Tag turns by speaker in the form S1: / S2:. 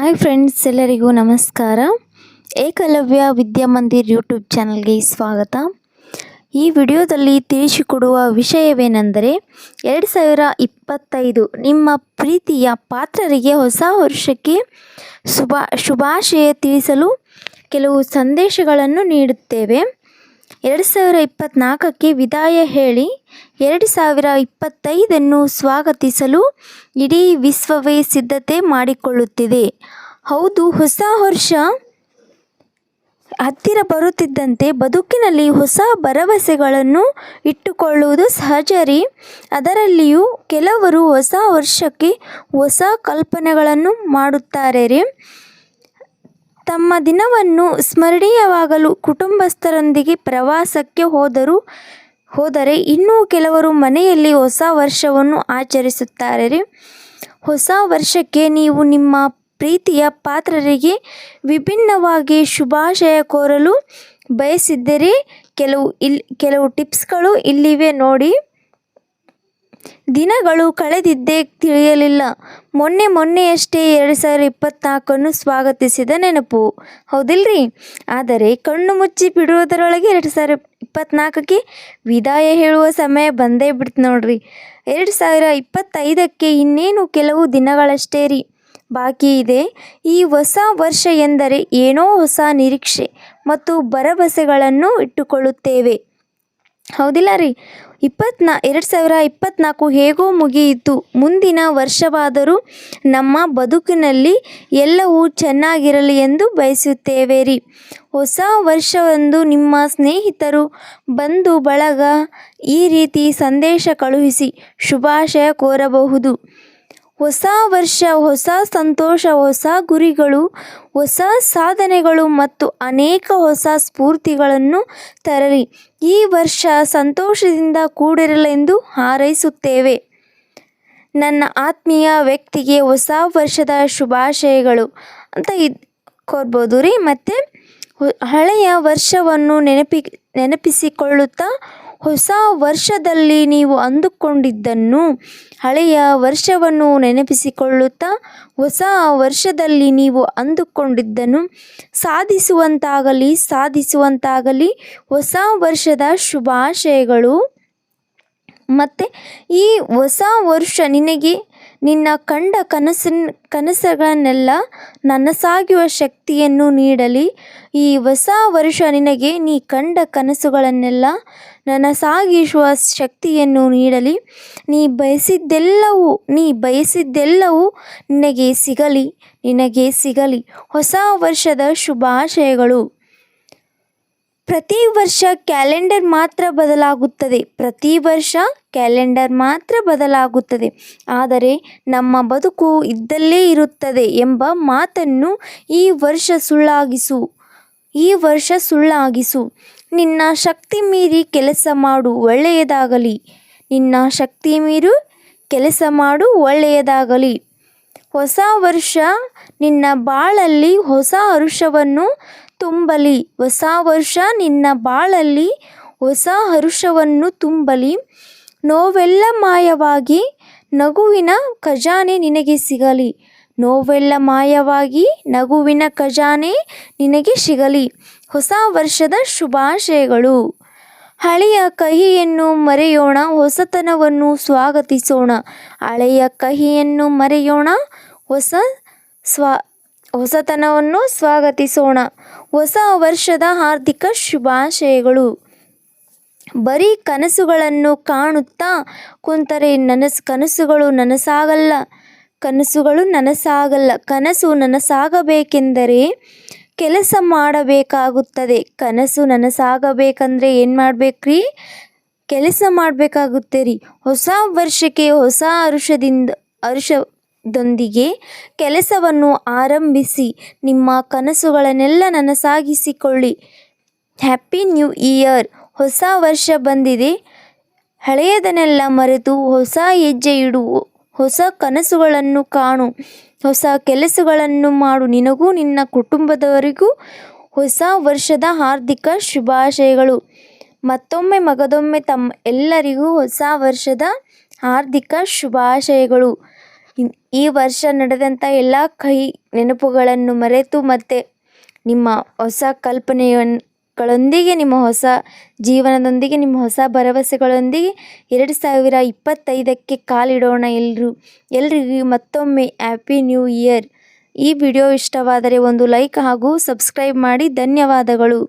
S1: Hi friends, ಎಲ್ಲರಿಗೂ ನಮಸ್ಕಾರ. Eklavya Vidyamandir YouTube ಚಾನಲ್ಗೆ ಸ್ವಾಗತ. ಈ ವಿಡಿಯೋದಲ್ಲಿ ತಿಳಿಸಿಕೊಡುವ ವಿಷಯವೇನೆಂದರೆ 2025 ನಿಮ್ಮ ಪ್ರೀತಿಯ ಪಾತ್ರರಿಗೆ ಹೊಸ ವರ್ಷಕ್ಕೆ ಶುಭಾಶಯ ತಿಳಿಸಲು ಕೆಲವು ಸಂದೇಶಗಳನ್ನು ನೀಡುತ್ತೇವೆ. 2024ಕ್ಕೆ ವಿದಾಯ ಹೇಳಿ 2025 ಸ್ವಾಗತಿಸಲು ಇಡೀ ವಿಶ್ವವೇ ಸಿದ್ಧತೆ ಮಾಡಿಕೊಳ್ಳುತ್ತಿದೆ. ಹೌದು, ಹೊಸ ವರ್ಷ ಹತ್ತಿರ ಬರುತ್ತಿದ್ದಂತೆ ಬದುಕಿನಲ್ಲಿ ಹೊಸ ಭರವಸೆಗಳನ್ನು ಇಟ್ಟುಕೊಳ್ಳುವುದು ಸಹಜ ರೀ. ಅದರಲ್ಲಿಯೂ ಕೆಲವರು ಹೊಸ ವರ್ಷಕ್ಕೆ ಹೊಸ ಕಲ್ಪನೆಗಳನ್ನು ಮಾಡುತ್ತಾರೆ ರೀ. ತಮ್ಮ ದಿನವನ್ನು ಸ್ಮರಣೀಯವಾಗಲು ಕುಟುಂಬಸ್ಥರೊಂದಿಗೆ ಪ್ರವಾಸಕ್ಕೆ ಹೋದರೆ ಇನ್ನೂ ಕೆಲವರು ಮನೆಯಲ್ಲಿ ಹೊಸ ವರ್ಷವನ್ನು ಆಚರಿಸುತ್ತಾರೆ ರೀ. ಹೊಸ ವರ್ಷಕ್ಕೆ ನೀವು ನಿಮ್ಮ ಪ್ರೀತಿಯ ಪಾತ್ರರಿಗೆ ವಿಭಿನ್ನವಾಗಿ ಶುಭಾಶಯ ಕೋರಲು ಬಯಸಿದ್ದರೆ ಕೆಲವು ಟಿಪ್ಸ್ಗಳು ಇಲ್ಲಿವೆ ನೋಡಿ. ದಿನಗಳು ಕಳೆದಿದ್ದೇ ತಿಳಿಯಲಿಲ್ಲ. ಮೊನ್ನೆಯಷ್ಟೇ 2024 ಸ್ವಾಗತಿಸಿದ ನೆನಪು, ಹೌದಿಲ್ರಿ? ಆದರೆ ಕಣ್ಣು ಮುಚ್ಚಿ ಬಿಡುವುದರೊಳಗೆ 2024ಕ್ಕೆ ವಿದಾಯ ಹೇಳುವ ಸಮಯ ಬಂದೇ ಬಿಡ್ತು ನೋಡ್ರಿ. 2025ಕ್ಕೆ ಇನ್ನೇನು ಕೆಲವು ದಿನಗಳಷ್ಟೇ ರೀ ಬಾಕಿ ಇದೆ. ಈ ಹೊಸ ವರ್ಷ ಎಂದರೆ ಏನೋ ಹೊಸ ನಿರೀಕ್ಷೆ ಮತ್ತು ಭರವಸೆಗಳನ್ನು ಇಟ್ಟುಕೊಳ್ಳುತ್ತೇವೆ, ಹೌದಿಲ್ಲ ರೀ? 2024 ಹೇಗೋ ಮುಗಿಯಿತು. ಮುಂದಿನ ವರ್ಷವಾದರೂ ನಮ್ಮ ಬದುಕಿನಲ್ಲಿ ಎಲ್ಲವೂ ಚೆನ್ನಾಗಿರಲಿ ಎಂದು ಬಯಸುತ್ತೇವೆ ರೀ. ಹೊಸ ವರ್ಷದಂದು ನಿಮ್ಮ ಸ್ನೇಹಿತರು, ಬಂಧು ಬಳಗ ಈ ರೀತಿ ಸಂದೇಶ ಕಳುಹಿಸಿ ಶುಭಾಶಯ ಕೋರಬಹುದು. ಹೊಸ ವರ್ಷ ಹೊಸ ಸಂತೋಷ, ಹೊಸ ಗುರಿಗಳು, ಹೊಸ ಸಾಧನೆಗಳು ಮತ್ತು ಅನೇಕ ಹೊಸ ಸ್ಫೂರ್ತಿಗಳನ್ನು ತರಲಿ. ಈ ವರ್ಷ ಸಂತೋಷದಿಂದ ಕೂಡಿರಲೆಂದು ಹಾರೈಸುತ್ತೇವೆ. ನನ್ನ ಆತ್ಮೀಯ ವ್ಯಕ್ತಿಗೆ ಹೊಸ ವರ್ಷದ ಶುಭಾಶಯಗಳು ಅಂತ ಕೋರ್ಬೋದು ರೀ. ಮತ್ತು ಹಳೆಯ ವರ್ಷವನ್ನು ನೆನಪಿಸಿಕೊಳ್ಳುತ್ತಾ ಹೊಸ ವರ್ಷದಲ್ಲಿ ನೀವು ಅಂದುಕೊಂಡಿದ್ದನ್ನು ಸಾಧಿಸುವಂತಾಗಲಿ ಹೊಸ ವರ್ಷದ ಶುಭಾಶಯಗಳು. ಮತ್ತು ಈ ಹೊಸ ವರ್ಷ ನಿನಗೆ ನಿನ್ನ ಕಂಡ ಕನಸುಗಳನ್ನೆಲ್ಲ ನನಸಾಗುವ ಶಕ್ತಿಯನ್ನು ನೀಡಲಿ. ಈ ಹೊಸ ವರ್ಷ ನಿನಗೆ ನೀ ಕಂಡ ಕನಸುಗಳನ್ನೆಲ್ಲ ನನಸಾಗಿಸುವ ಶಕ್ತಿಯನ್ನು ನೀಡಲಿ. ನೀ ಬಯಸಿದ್ದೆಲ್ಲವೂ ನಿನಗೆ ಸಿಗಲಿ. ಹೊಸ ವರ್ಷದ ಶುಭಾಶಯಗಳು. ಪ್ರತಿ ವರ್ಷ ಕ್ಯಾಲೆಂಡರ್ ಮಾತ್ರ ಬದಲಾಗುತ್ತದೆ, ಆದರೆ ನಮ್ಮ ಬದುಕು ಇದ್ದಲ್ಲೇ ಇರುತ್ತದೆ ಎಂಬ ಮಾತನ್ನು ಈ ವರ್ಷ ಸುಳ್ಳಾಗಿಸು. ನಿನ್ನ ಶಕ್ತಿ ಮೀರಿ ಕೆಲಸ ಮಾಡು, ಒಳ್ಳೆಯದಾಗಲಿ. ಹೊಸ ವರ್ಷ ನಿನ್ನ ಬಾಳಲ್ಲಿ ಹೊಸ ಹರುಷವನ್ನು ತುಂಬಲಿ. ನೋವೆಲ್ಲ ಮಾಯವಾಗಿ ನಗುವಿನ ಖಜಾನೆ ನಿನಗೆ ಸಿಗಲಿ. ಹೊಸ ವರ್ಷದ ಶುಭಾಶಯಗಳು. ಹಳೆಯ ಕಹಿಯನ್ನು ಮರೆಯೋಣ, ಹೊಸತನವನ್ನು ಸ್ವಾಗತಿಸೋಣ. ಹೊಸ ವರ್ಷದ ಹಾರ್ದಿಕ ಶುಭಾಶಯಗಳು. ಬರೀ ಕನಸುಗಳನ್ನು ಕಾಣುತ್ತಾ ಕುಂತರೆ ಕನಸುಗಳು ನನಸಾಗಲ್ಲ. ಕನಸು ನನಸಾಗಬೇಕೆಂದರೆ ಕೆಲಸ ಮಾಡಬೇಕಾಗುತ್ತದೆ. ಕನಸು ನನಸಾಗಬೇಕಂದ್ರೆ ಏನು ಮಾಡ್ಬೇಕ್ರಿ? ಕೆಲಸ ಮಾಡಬೇಕಾಗುತ್ತೆ ರೀ. ಹೊಸ ವರ್ಷಕ್ಕೆ ಹೊಸ ಹರುಷದೊಂದಿಗೆ ಕೆಲಸವನ್ನು ಆರಂಭಿಸಿ ನಿಮ್ಮ ಕನಸುಗಳನ್ನೆಲ್ಲ ನನಸಾಗಿಸಿಕೊಳ್ಳಿ. Happy new year. ಹೊಸ ವರ್ಷ ಬಂದಿದೆ. ಹಳೆಯದನ್ನೆಲ್ಲ ಮರೆತು ಹೊಸ ಹೆಜ್ಜೆ ಇಡು. ಹೊಸ ಕನಸುಗಳನ್ನು ಕಾಣು, ಹೊಸ ಕೆಲಸಗಳನ್ನು ಮಾಡು. ನಿನಗೂ ನಿನ್ನ ಕುಟುಂಬದವರಿಗೂ ಹೊಸ ವರ್ಷದ ಹಾರ್ದಿಕ ಶುಭಾಶಯಗಳು. ಮಗದೊಮ್ಮೆ ತಮ್ಮ ಎಲ್ಲರಿಗೂ ಹೊಸ ವರ್ಷದ ಹಾರ್ದಿಕ ಶುಭಾಶಯಗಳು. ಈ ವರ್ಷ ನಡೆದಂಥ ಎಲ್ಲ ಕಹಿ ನೆನಪುಗಳನ್ನು ಮರೆತು ಮತ್ತೆ ನಿಮ್ಮ ಹೊಸ ಕಲ್ಪನೆಗಳೊಂದಿಗೆ, ನಿಮ್ಮ ಹೊಸ ಜೀವನದೊಂದಿಗೆ, ನಿಮ್ಮ ಹೊಸ ಭರವಸೆಗಳೊಂದಿಗೆ 2025ಕ್ಕೆ ಕಾಲಿಡೋಣ. ಎಲ್ರಿಗೂ ಮತ್ತೊಮ್ಮೆ ಹ್ಯಾಪಿ ನ್ಯೂ ಇಯರ್. ಈ ವಿಡಿಯೋ ಇಷ್ಟವಾದರೆ ಒಂದು ಲೈಕ್ ಹಾಗೂ ಸಬ್ಸ್ಕ್ರೈಬ್ ಮಾಡಿ. ಧನ್ಯವಾದಗಳು.